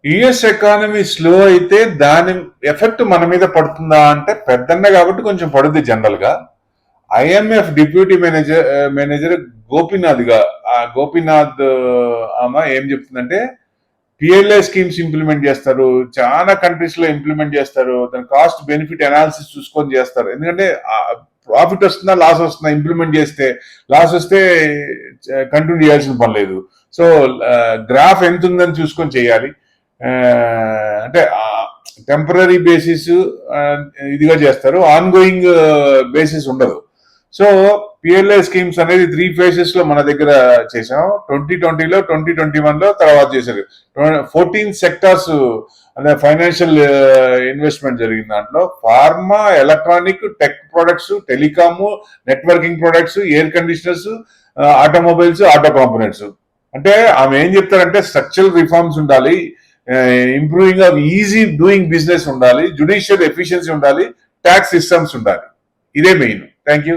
US economy slow అయితే దాని effect మన మీద పడుతుందా అంటే పెద్దన్న కాబట్టి కొంచెం పడుద్ది జనరల్ గా. ఐఎంఎఫ్ డిప్యూటీ మేనేజర్ గోపీనాథ్ ఆమె ఏం చెప్తుందంటే పిఎల్ఐ స్కీమ్స్ ఇంప్లిమెంట్ చేస్తారు, చాలా కంట్రీస్ లో ఇంప్లిమెంట్ చేస్తారు, దాని కాస్ట్ బెనిఫిట్ అనాలిసిస్ చూసుకొని చేస్తారు. ఎందుకంటే ప్రాఫిట్ వస్తుందా లాస్ వస్తుందా ఇంప్లిమెంట్ చేస్తే, లాస్ వస్తే కంటిన్యూ చేయాల్సిన పని లేదు. సో గ్రాఫ్ ఎంత ఉందని చూసుకొని చేయాలి. అంటే టెంపరీ బేసిస్ ఇదిగా చేస్తారు, ఆన్ గోయింగ్ బేసిస్ ఉండదు. సో పిఎల్ఐ స్కీమ్స్ అనేది 3 phases లో మన దగ్గర చేసాం. 2020లో, 2021లో తర్వాత చేశారు. 14 సెక్టార్స్ అంటే ఫైనాన్షియల్ ఇన్వెస్ట్మెంట్ జరిగింది. దాంట్లో pharma, electronic, tech products, telecom, networking products, air conditioners, automobiles, auto components. అంటే ఆమె ఏం చెప్తారంటే స్ట్రక్చరల్ రిఫార్మ్స్ ఉండాలి, improving off easy doing business ఉండాలి, జుడిషియల్ ఎఫిషియన్సీ ఉండాలి, ట్యాక్స్ సిస్టమ్స్ ఉండాలి. ఇదే మెయిన్. Thank you.